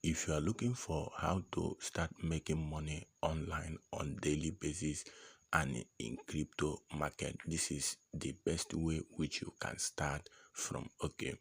if you are looking for how to start making money online on daily basis and in crypto market, this is the best way which you can start from. Okay,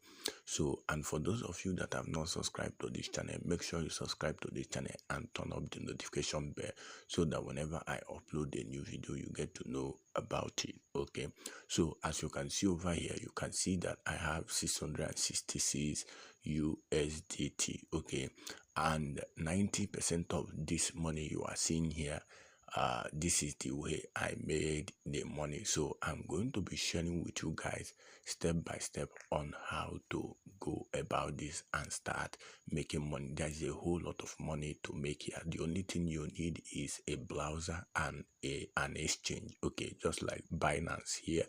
so and for those of you that have not subscribed to this channel, make sure you subscribe to this channel and turn up the notification bell so that whenever I upload a new video, you get to know about it. Okay, so as you can see over here, you can see that I have 666 USDT. Okay, and 90% of this money you are seeing here, this is the way I made the money. So I'm going to be sharing with you guys step by step on how to go about this and start making money. There's a whole lot of money to make here. The only thing you need is a browser and an exchange. Okay, just like Binance here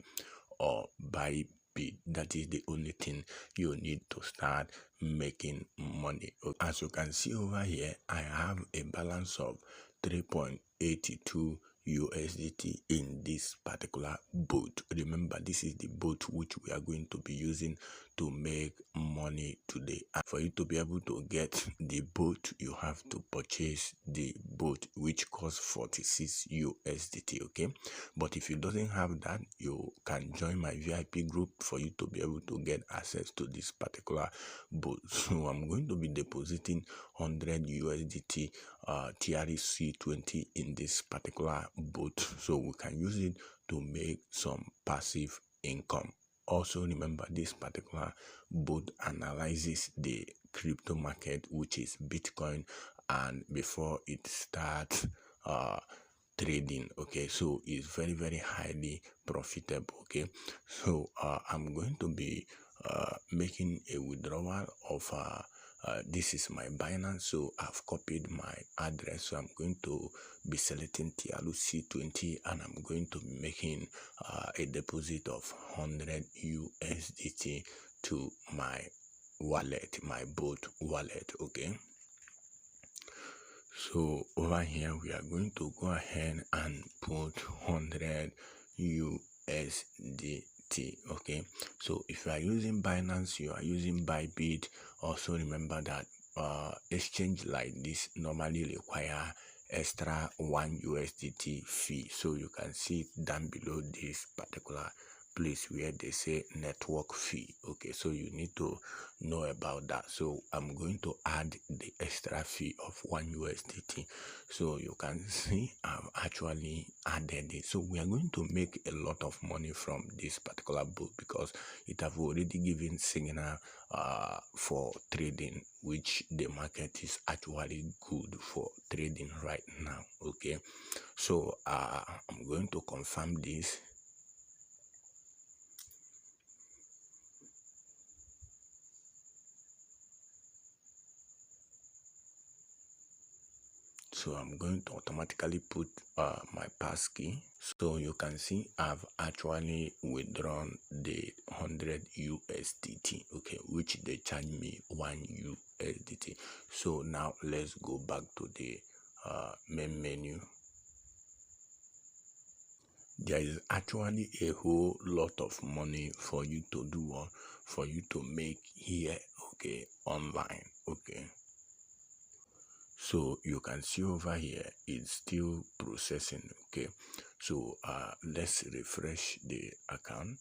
or Bybit. That is the only thing you need to start making money. As you can see over here, I have a balance of 3.82 USDT in this particular boat. Remember, this is the boat which we are going to be using to make money today. And for you to be able to get the boat, you have to purchase the boat, which costs 46 USDT. Okay, but if you doesn't have that, you can join my VIP group for you to be able to get access to this particular boat. So I'm going to be depositing 100 USDT TRC20 in this particular boat, so we can use it to make some passive income. Also remember, this particular boat analyzes the crypto market, which is Bitcoin, and before it starts trading. Okay, so it's very highly profitable. Okay, so I'm going to be making a withdrawal of this is my Binance, so I've copied my address. So I'm going to be selecting TRC20 and I'm going to be making a deposit of 100 USDT to my wallet, my boat wallet. Okay, so over here we are going to go ahead and put 100 USDT. Okay, so if you are using Binance, you are using Bybit, also remember that exchange like this normally require extra 1 USDT fee. So you can see it down below this particular place where they say network fee. Okay, so you need to know about that. So I'm going to add the extra fee of 1 USDT. So you can see I've actually added it. So we are going to make a lot of money from this particular book because it have already given signal for trading, which the market is actually good for trading right now. Okay, so I'm going to confirm this. So I'm going to automatically put my passkey. So you can see I've actually withdrawn the 100 USDT, okay, which they charge me 1 USDT. So now let's go back to the main menu. There is actually a whole lot of money for you to do, for you to make here, okay, online. Okay, so you can see over here it's still processing. Okay, so let's refresh the account.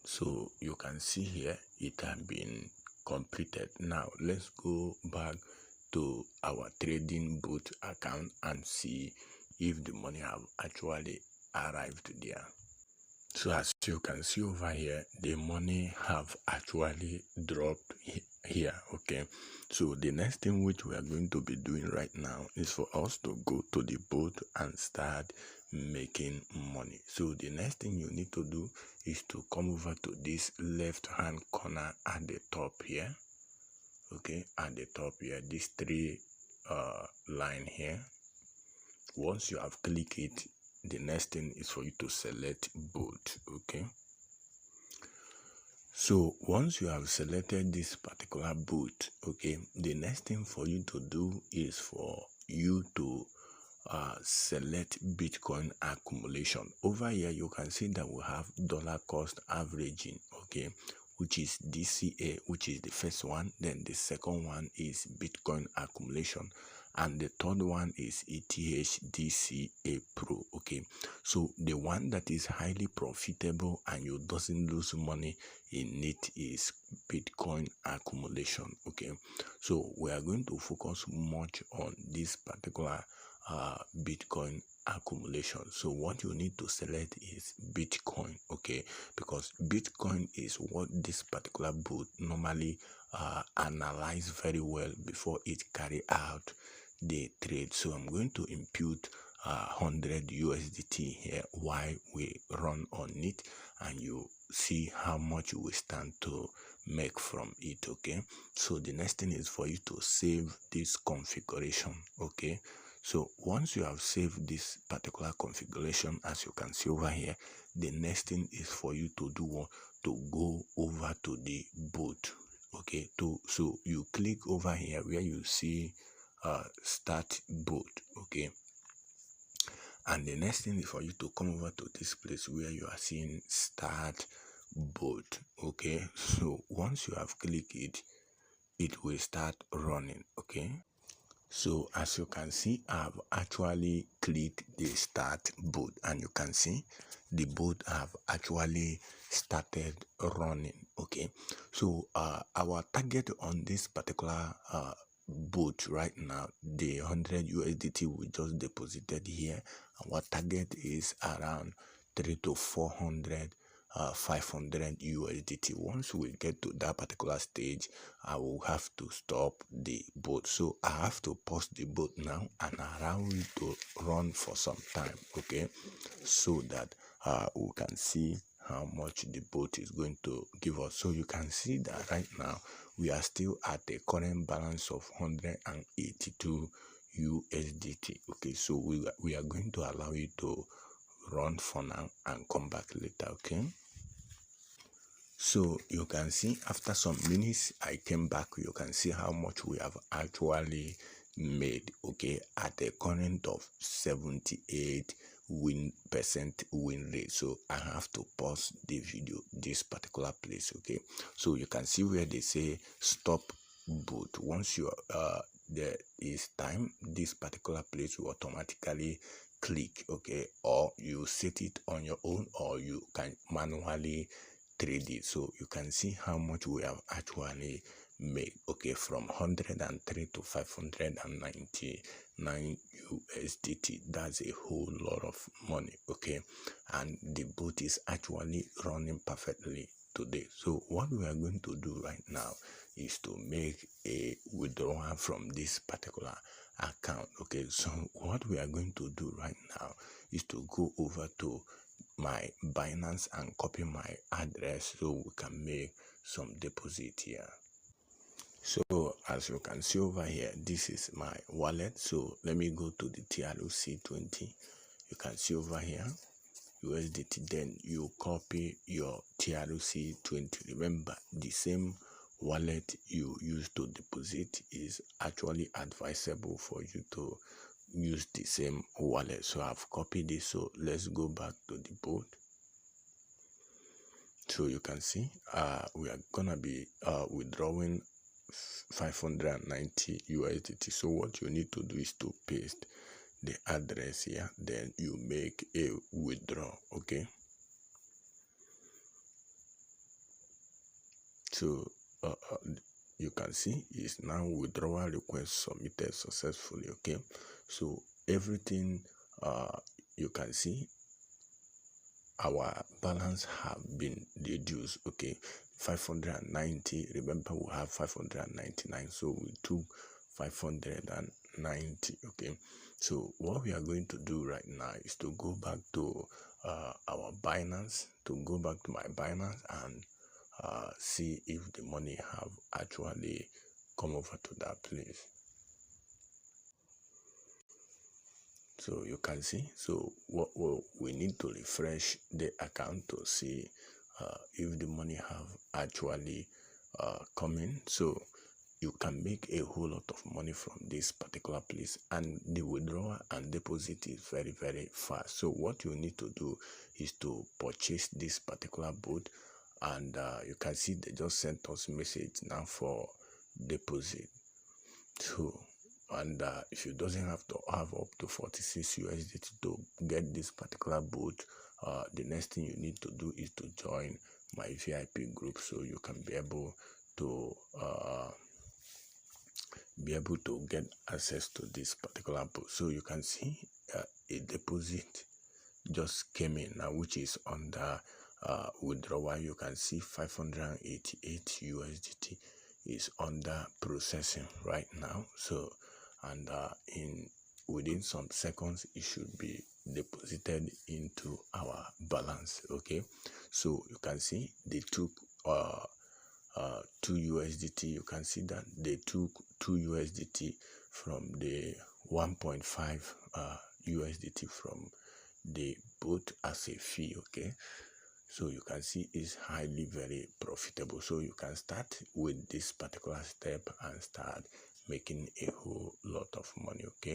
So you can see here it has been completed. Now let's go back to our trading bot account and see if the money have actually arrived there. So as you can see over here, the money have actually dropped here. Okay, so the next thing which we are going to be doing right now is for us to go to the boat and start making money. So the next thing you need to do is to come over to this left hand corner at the top here. Okay, at the top here, this three line here. Once you have clicked it, the next thing is for you to select boat. Okay, so once you have selected this particular boat, okay, the next thing for you to do is for you to select Bitcoin accumulation. Over here you can see that we have dollar cost averaging, okay, which is DCA, which is the first one. Then the second one is Bitcoin accumulation, and the third one is ETH DCA Pro. Okay, so the one that is highly profitable and you doesn't lose money in it is Bitcoin accumulation. Okay, so we are going to focus much on this particular Bitcoin accumulation. So what you need to select is Bitcoin, okay, because Bitcoin is what this particular bot normally analyze very well before it carry out the trade. So I'm going to impute 100 USDT here while we run on it, and you see how much you will stand to make from it. Okay, so the next thing is for you to save this configuration. Okay, so once you have saved this particular configuration, as you can see over here, the next thing is for you to do what? To go over to the bot. Okay, so you click over here where you see start bot. Okay, and the next thing is for you to come over to this place where you are seeing start bot. Okay, so once you have clicked it, it will start running. Okay, so as you can see, I've actually clicked the start bot, and you can see the bot have actually started running. Okay, so our target on this particular bot right now, the 100 USDT we just deposited here, our target is around 300 to 400 500 USDT. Once we get to that particular stage, I will have to stop the bot. So I have to pause the bot now and allow it to run for some time, okay, so that we can see how much the bot is going to give us. So you can see that right now we are still at a current balance of 182 USDT. Okay, so we are going to allow it to run for now and come back later. Okay, so you can see after some minutes I came back. You can see how much we have actually made, okay, at a current of 78% win rate. So I have to pause the video this particular place. Okay, so you can see where they say stop bot. Once you there is time, this particular place will automatically click, okay, or you set it on your own, or you can manually trade it. So you can see how much we have actually made, okay, from 103 to 599 USDT. That's a whole lot of money, okay, and the bot is actually running perfectly today. So what we are going to do right now is to make a withdrawal from this particular account. Okay, so what we are going to do right now is to go over to my Binance and copy my address so we can make some deposit here. So as you can see over here, this is my wallet. So let me go to the TRC20. You can see over here USDT, then you copy your TRC20. Remember, the same wallet you use to deposit is actually advisable for you to use the same wallet. So I've copied this. So let's go back to the bot. So you can see we are gonna be withdrawing 590 USDT. So what you need to do is to paste the address here, then you make a withdraw. Okay, so you can see is now withdrawal request submitted successfully. Okay, so everything you can see our balance have been reduced. Okay, 590. Remember we have 599, so we took 590. Okay, so what we are going to do right now is to go back to our Binance, to go back to my Binance and see if the money have actually come over to that place. So you can see, so what we need to refresh the account to see if the money have actually come in. So you can make a whole lot of money from this particular place, and the withdrawal and deposit is very fast. So what you need to do is to purchase this particular bot, and you can see they just sent us message now for deposit. So, and if you doesn't have to have up to 46 USDT to get this particular bot, the next thing you need to do is to join my VIP group, so you can be able to get access to this particular bot. So you can see a deposit just came in now, which is under withdrawal. You can see 588 USDT is under processing right now. So, and within some seconds it should be deposited into our balance. Okay, so you can see they took 2 USDT. You can see that they took 2 USDT from the 1.5 USDT from the bot as a fee. Okay, so you can see it's highly very profitable. So you can start with this particular step and start making a whole lot of money. Okay.